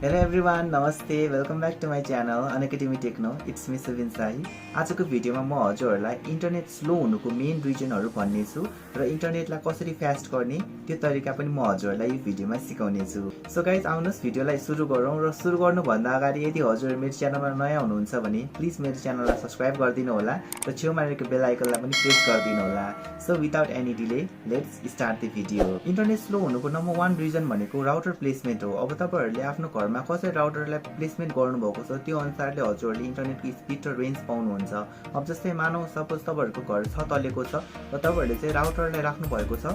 Hello everyone, Namaste. Welcome back to my channel Unacademy Techno. It's me Subin Sahi. आजको भिडियोमा म हजुरहरुलाई internet slow हुनुको main रिजनहरु भन्ने छु र इन्टरनेटलाई कसरी फास्ट गर्ने त्यो तरिका पनि म हजुरहरुलाई यो भिडियोमा सिकाउने छु। सो गाइस आउनुस् भिडियोलाई सुरु गरौँ र सुरु गर्नु भन्दा अगाडि यदि हजुरहरु मेरो च्यानलमा नयाँ हुनुहुन्छ भने प्लिज मेरो च्यानललाई सब्स्क्राइब गरिदिनु होला र छेउमा रहेको बेल आइकनलाई पनि प्रेस गरिदिनु होला। So without any delay let's start the video. Internet slow हुनुको नम्बर 1 रिजन भनेको राउटर प्लेसमेन्ट हो। अब तपाईहरुले आफ्नो घरमा कसरी राउटरलाई प्लेसमेन्ट गर्नुभएको छ त्यो अनुसारले हजुरहरुले इन्टरनेटको स्पिड र रेन्ज पाउनुहुन्छ। अब जस्तै मानौ सपोज तपाईहरुको घर छतलेको छ र तपाईहरुले चाहिँ राउटरलाई राख्नु भएको छ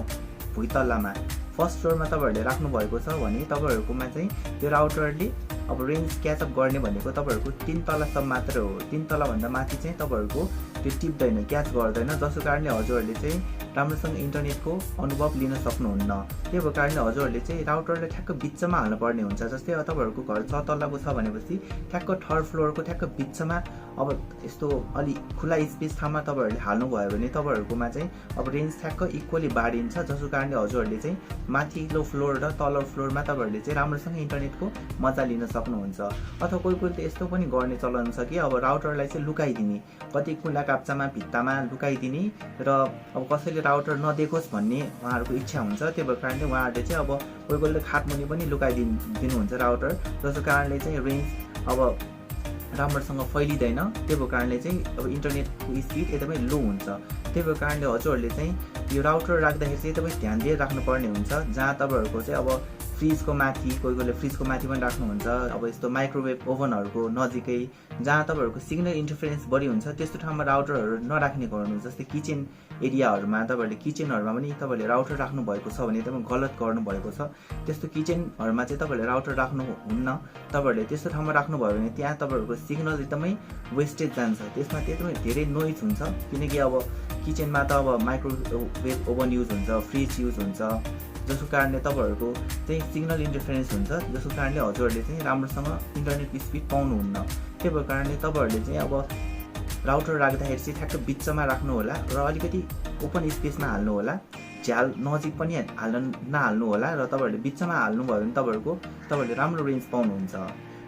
भुइँतल्लामा, फर्स्ट फ्लोरमा तपाईहरुले राख्नु भएको छ भने तपाईहरुकोमा चाहिँ त्यो राउटरले अब रेन्ज क्याचअप गर्ने भनेको तपाईहरुको 3 तलासम्म मात्र हो। 3 तला भन्दा माथि चाहिँ तपाईहरुको त्यो टिप्दैन, क्याच गर्दैन, जसको कारणले हजुरहरुले चाहिँ राम्रोसँग इन्टरनेटको अनुभव लिन सक्नुहुन्न। त्यही भएर कारणले हजुरहरुले चाहिँ राउटरलाई ठ्याक्क बिचमा हाल्नु पर्ने हुन्छ। जस्तै तपाईहरुको घर 6 तलाको छ भनेपछि ठ्याक्क थर्ड फ्लोरको ठ्याक्क बिचमा अब यस्तो अलि खुला स्पेस ठाउँमा तपाईहरुले हाल्नु भयो भने तपाईहरुकोमा चाहिँ अब रेन्ज ठ्याक्क इक्वली बाडिन्छ, जसको कारणले हजुरहरुले चाहिँ माथिल्लो फ्लोर र तल्लो फ्लोरमा तपाईहरुले चाहिँ राम्रोसँग इन्टरनेटको मजा लिन सक्नुहुन्छ। अथवा कोही कोहीले त यस्तो पनि गर्ने चलन छ कि अब राउटरलाई चाहिँ लुकाइदिने, कतै कुला काप्चामा भित्तामा लुकाइदिने र अब कसैले राउटर नदेखोस् भन्ने उहाँहरुको इच्छा हुन्छ। त्यही भएर कारणले उहाँहरुले चाहिँ अब कोही कोहीले खाटमुनि पनि लुकाइदिनुहुन्छ राउटर, जसको कारणले चाहिँ रेन्ज अब राम्रोसँग फैलिदैन। त्यही भएर कारणले चाहिँ अब इन्टरनेटको स्पिड एकदमै लो हुन्छ। त्यही भएर कारणले हजुरहरुले चाहिँ यो राउटर राख्दाखेरि चाहिँ एकदमै ध्यान दिएर राख्नुपर्ने हुन्छ। जहाँ तपाईहरुको चाहिँ अब फ्रिजको माथि, कोही कोहीले फ्रिजको माथि पनि राख्नुहुन्छ, अब यस्तो माइक्रोवेभ ओभनहरुको नजिकै जहाँ तपाईहरुको सिग्नल इन्टरफेरेन्स बढी हुन्छ त्यस्तो ठाउँमा राउटरहरु नराख्ने गर्नु। जस्तै किचन एरियाहरुमा तपाईहरुले किचनहरुमा पनि तपाईहरुले राउटर राख्नु भएको छ भने एकदमै गलत गर्नु भएको छ। त्यस्तो किचनहरुमा चाहिँ तपाईहरुले राउटर राख्नु हुन्न। तपाईहरुले त्यस्तो ठाउँमा राख्नु भयो भने त्यहाँ तपाईहरुको सिग्नल एकदमै वेस्टेज जान्छ, त्यसमा एकदमै धेरै नोइज हुन्छ। किनकि अब किचनमा त अब माइक्रोवेभ ओभन युज हुन्छ, फ्रिज युज हुन्छ, जसको कारणले तपाईहरुको चाहिँ सिग्नल इन्टरफेरेन्स हुन्छ, जसको कारणले हजुरहरुले चाहिँ राम्रोसँग इन्टरनेट स्पिड पाउनुहुन्न। त्यही भएर कारणले तपाईहरुले चाहिँ अब राउटर राख्दाखेरि चाहिँ ठ्याक्क बिचमा राख्नु होला र अलिकति ओपन स्पेसमा हाल्नु होला, झ्याल नजिक पनि नहाल्नु होला र तपाईहरुले बिचमा हाल्नुभयो भने तपाईहरुले राम्रो रेन्ज पाउनुहुन्छ।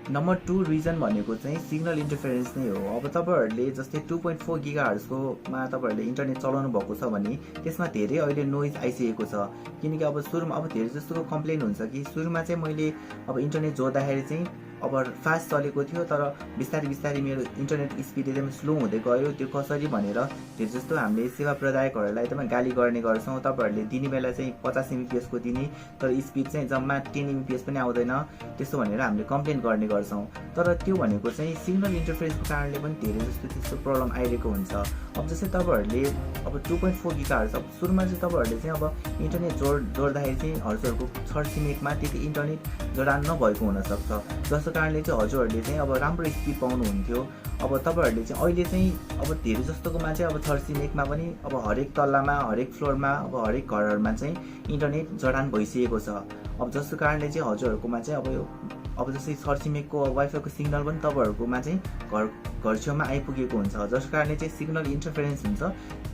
नम्बर 2 रिजन भनेको चाहिँ सिग्नल इन्टरफेरेन्स नै हो। अब तपाईहरुले जस्तै 2.4 गिगाहर्जको मा तपाईहरुले इन्टरनेट चलाउनु भएको छ भने त्यसमा धेरै अहिले नोइज आइसकेको छ। किनकि अब सुरुमा अब धेरै जस्तो कम्प्लेन हुन्छ कि सुरुमा चाहिँ मैले अब इन्टरनेट जोड्दाखेरि चाहिँ अब फास्ट चलेको थियो तर बिस्तारै बिस्तारै मेरो इन्टरनेट स्पिड एकदमै स्लो हुँदै गयो, त्यो कसरी भनेर धेरै जस्तो हामीले सेवा प्रदायकहरुलाई एकदमै गाली गर्ने गर्छौं। तपाईहरुले दिने बेला चाहिँ 50 एमबीपीएस को दिने तर स्पिड चाहिँ जम्मा 10 एमबीपीएस पनि आउँदैन, त्यस्तो भनेर हामीले कम्प्लेन गर्ने गर्छौं। तर त्यो भनेको चाहिँ सिग्नल इन्टरफेरेन्सको कारणले पनि धेरै जस्तो त्यस्तो प्रब्लम आइरहेको हुन्छ। अब जस्तै तपाईहरुले अब 2.4 गिगाहर्ज अब सुरुमा चाहिँ तपाईहरुले चाहिँ अब इन्टरनेट जोड्दाखेरि चाहिँ हजुरहरुको छरछिमेकमा त्यति इन्टरनेट जडान नभएको हुन सक्छ, जसको कारणले चाहिँ हजुरहरुले चाहिँ अब राम्रो स्पिड पाउनुहुन्थ्यो। अब तपाईहरुले चाहिँ अहिले चाहिँ अब धेरै जस्तोकोमा चाहिँ अब छरछिमेकमा पनि अब हरेक तल्लामा, हरेक फ्लोरमा, अब हरेक घरहरुमा चाहिँ इन्टरनेट जडान भइसकेको छ। अब जसको कारणले चाहिँ हजुरहरुकोमा चाहिँ अब जस्तै छरछिमेकको वाइफाईको सिग्नल पनि तपाईहरुकोमा चाहिँ घर छेउमा आइपुगेको हुन्छ, जसको कारणले चाहिँ सिग्नल इन्टरफेरेन्स हुन्छ।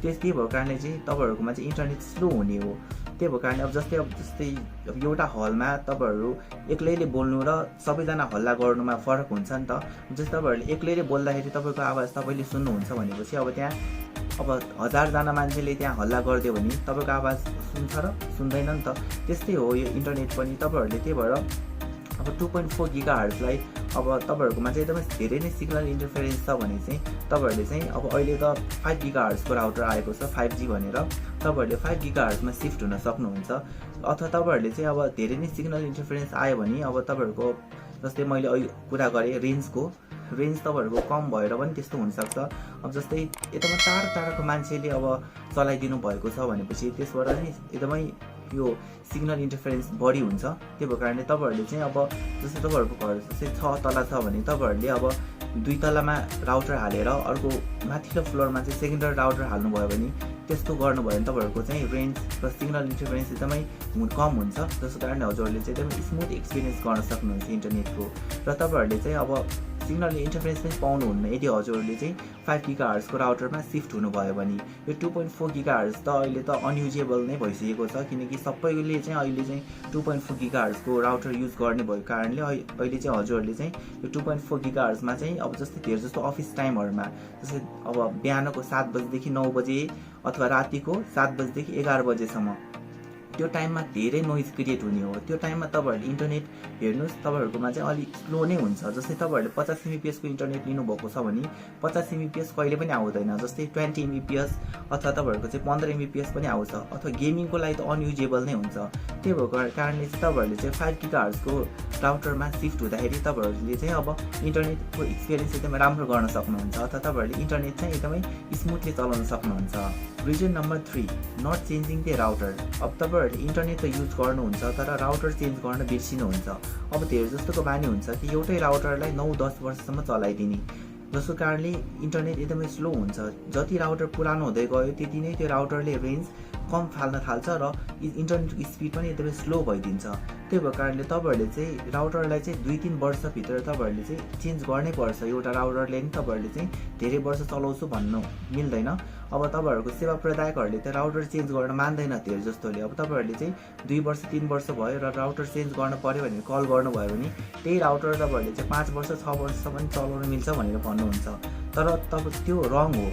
त्यही भएर कारणले चाहिँ तपाईहरुकोमा चाहिँ इन्टरनेट स्लो हुने हो। त्यही भएर कारणले अब जस्तै अब एउटा हलमा तपाईहरु एक्लैले बोल्नु र सबैजना हल्ला गर्नुमा फरक हुन्छ नि त। जस्तै तपाईहरुले एक्लैले बोल्दाखेरि तपाईको आवाज तपाईले सुन्नुहुन्छ भनेपछि अब त्यहाँ अब 1000 जना मान्छेले त्यहाँ हल्ला गर्दियो भने तपाईको आवाज सुन्छ र सुन्दैन नि त। त्यस्तै हो यो इन्टरनेट पनि। तपाईहरुले त्यही भएर अब 2.4 गिगाहर्जलाई अब तपाईहरुकोमा चाहिँ एकदमै धेरै नै सिग्नल इन्टरफेरेन्स छ भने चाहिँ तपाईहरुले चाहिँ अब अहिले त 5 गिगाहर्जको राउटर आएको छ 5G भनेर, तपाईहरुले 5 गिगाहर्जमा सिफ्ट हुन सक्नुहुन्छ। अथवा तपाईहरुले चाहिँ अब धेरै नै सिग्नल इन्टरफेरेन्स आयो भने अब तपाईहरुको जस्तै मैले अहिले कुरा गरे रेन्ज तपाईहरुको कम भएर पनि त्यस्तो हुन सक्छ। अब जस्तै एकदमै टाढाको मान्छेले अब चलाइदिनु भएको छ भनेपछि त्यसबाट नि एकदमै यो सिग्नल इन्टरफेरेन्स बढी हुन्छ। त्यही भएर कारणले तपाईहरुले चाहिँ अब जस्तै तपाईहरुको घर जस्तै 6 तला छ भने तपाईहरुले अब 2 तलामा राउटर हालेर अर्को माथिल्लो फ्लोरमा चाहिँ सेकेन्डरी राउटर हाल्नुभयो भने त्यस्तो गर्नुभयो भने तपाईहरुको चाहिँ रेन्ज र सिग्नल इन्टरफेरेन्स एकदमै कम हुन्छ, जसको कारणले हजुरहरुले चाहिँ एकदमै स्मुथ एक्सपिरियन्स गर्न सक्नुहुन्छ इन्टरनेटको। र तपाईहरुले चाहिँ अब सिग्नल इन्टरफेरेन्स पनि पाउनुहुन्न यदि हजुरहरूले चाहिँ 5 गिगाहर्जको राउटरमा सिफ्ट हुनुभयो भने। यो 2.4 गिगाहर्ज त अहिले त अनयुजेबल नै भइसकेको छ, किनकि सबैले चाहिँ अहिले चाहिँ 2.4 गिगाहर्जको राउटर युज गर्ने भएको कारणले अहिले चाहिँ हजुरहरूले चाहिँ यो 2.4 गिगाहर्जमा चाहिँ अब जस्तै धेरै जस्तो अफिस टाइमहरूमा जस्तै अब बिहानको 7 बजेदेखि 9 बजे अथवा रातिको 7 बजेदेखि 11 बजेसम्म त्यो टाइममा धेरै नोइज क्रिएट हुने हो। त्यो टाइममा तपाईँहरूले इन्टरनेट हेर्नुहोस्, तपाईँहरूकोमा चाहिँ अलिक स्लो नै हुन्छ। जस्तै तपाईँहरूले 50 MBPS को इन्टरनेट लिनुभएको छ भने 50 MBPS कहिले पनि आउँदैन, जस्तै 20 MBPS अथवा तपाईँहरूको चाहिँ 15 MBPS पनि आउँछ, अथवा गेमिङको लागि त अनयुजेबल नै हुन्छ। त्यही भएको कारणले चाहिँ तपाईँहरूले चाहिँ 5 गिगाहर्जको राउटरमा सिफ्ट हुँदाखेरि तपाईँहरूले चाहिँ अब इन्टरनेटको एक्सपिरियन्स एकदमै राम्रो गर्न सक्नुहुन्छ, अथवा तपाईँहरूले इन्टरनेट चाहिँ एकदमै स्मुथली चलाउन सक्नुहुन्छ। Reason number 3, not changing the router. अब तपाईँहरूले इन्टरनेट त युज गर्नुहुन्छ तर राउटर चेन्ज गर्न बिर्सिनुहुन्छ। अब धेरै जस्तोको बानी हुन्छ कि एउटै राउटरलाई 9-10 वर्षसम्म चलाइदिने, जसको कारणले इन्टरनेट एकदमै स्लो हुन्छ। जति राउटर पुरानो हुँदै गयो त्यति नै त्यो राउटरले रेन्ज कम फाल्न थाल्छ र इन्टरनेटको स्पिड पनि एकदमै स्लो भइदिन्छ। त्यही भएको कारणले तपाईँहरूले चाहिँ राउटरलाई चाहिँ 2-3 वर्षभित्र तपाईँहरूले चाहिँ चेन्ज गर्नै पर्छ। एउटा राउटरले नि तपाईँहरूले चाहिँ धेरै वर्ष चलाउँछु भन्नु मिल्दैन। अब तपाईँहरूको सेवा प्रदायकहरूले त राउटर चेन्ज गर्न मान्दैन धेरै जस्तोले। अब तपाईँहरूले चाहिँ 2 वर्ष 3 वर्ष भयो र राउटर चेन्ज गर्न पर्यो भने कल गर्नुभयो भने त्यही राउटर तपाईँहरूले चाहिँ 5 वर्ष 6 वर्षसम्म चलाउन मिल्छ भनेर भन्नुहुन्छ, तर त्यो रङ हो।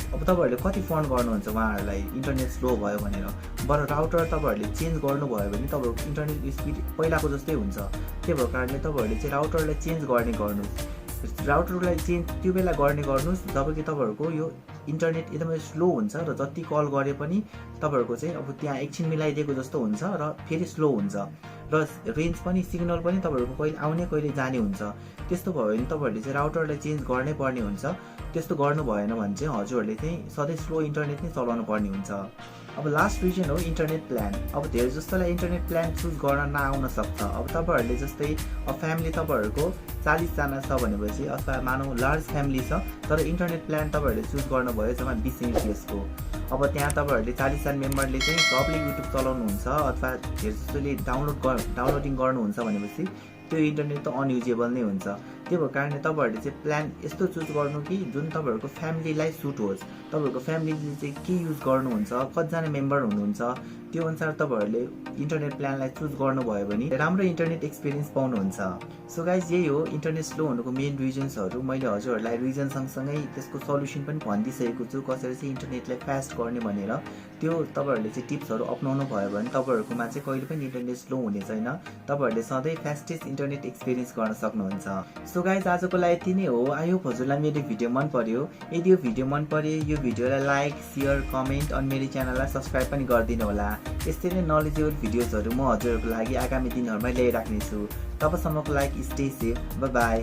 अब तपाईँहरूले कति फन्ड गर्नुहुन्छ उहाँहरूलाई इन्टरनेट स्लो भयो भनेर। बरु राउटर तपाईँहरूले चेन्ज गर्नुभयो भने तपाईँहरूको इन्टरनेट स्पिड पहिलाको जस्तै हुन्छ। त्यही भएको कारणले तपाईँहरूले चाहिँ राउटरलाई चेन्ज गर्नुहोस्। राउटरलाई चेन्ज त्यो बेला गर्नुहोस् जब कि तपाईँहरूको यो इन्टरनेट एकदमै स्लो हुन्छ र जति कल गरे पनि तपाईँहरूको चाहिँ अब त्यहाँ एकछिन मिलाइदिएको जस्तो हुन्छ र फेरि स्लो हुन्छ र रेन्ज पनि सिग्नल पनि तपाईँहरूको कहिले आउने कहिले जाने हुन्छ। त्यस्तो भयो भने तपाईँहरूले चाहिँ राउटरलाई चेन्ज गर्नै पर्ने हुन्छ। त्यस्तो गर्नु भएन भने चाहिँ हजुरहरूले चाहिँ सधैँ स्लो इन्टरनेट नै चलाउनु पर्ने हुन्छ। अब लास्ट रिजन हो इन्टरनेट प्लान। अब धेरै जस्तोलाई इन्टरनेट प्लान चुज गर्न नआउन सक्छ। अब तपाईँहरूले जस्तै अब फ्यामिली तपाईँहरूको 40 जना छ भनेपछि अथवा मानौँ लार्ज फ्यामिली छ तर इन्टरनेट प्लान तपाईँहरूले चुज गर्नुभयो जम्मा 20 MBPS को। अब त्यहाँ तपाईँहरूले 40 जना मेम्बरले चाहिँ सबले युट्युब चलाउनुहुन्छ अथवा धेरै जस्तोले डाउनलोडिङ गर्नुहुन्छ भनेपछि त्यो इन्टरनेट त अनयुजेबल नै हुन्छ। त्यो भएको कारणले तपाईँहरूले चाहिँ प्लान यस्तो चुज गर्नु कि जुन तपाईँहरूको फ्यामिलीलाई सुट होस्। तपाईँहरूको फ्यामिलीले चाहिँ के युज गर्नुहुन्छ, कतिजना मेम्बर हुनुहुन्छ, त्यो अनुसार तपाईँहरूले इन्टरनेट प्लानलाई चुज गर्नुभयो भने राम्रो इन्टरनेट एक्सपिरियन्स पाउनुहुन्छ। सो गाइज यही हो इन्टरनेट स्लो हुनुको मेन रिजन्सहरू। मैले हजुरहरूलाई रिजन सँगसँगै त्यसको सल्युसन पनि भनिदिइसकेको छु कसरी चाहिँ इन्टरनेटलाई फास्ट गर्ने भनेर। त्यो तपाईँहरूले चाहिँ टिप्सहरू अपनाउनु भयो भने तपाईँहरूकोमा चाहिँ कहिले पनि इन्टरनेट स्लो हुने छैन। तपाईँहरूले सधैँ फास्टेस्ट इन्टरनेट एक्सपिरियन्स गर्न सक्नुहुन्छ। सो गाइज आजको लागि यति नै हो। आई होप हजुरलाई मेरो भिडियो मन पर्यो। यदि यो भिडियो मन पर्यो यो भिडियोलाई लाइक सेयर कमेन्ट अनि मेरो च्यानललाई सब्सक्राइब पनि गरिदिनु होला। यस्तै नै नलेजेबल भिडियोजहरू म हजुरहरूको लागि आगामी दिनहरूमा ल्याइराख्नेछु। तबसम्मको लागि स्टे सेफ, बाई बाई।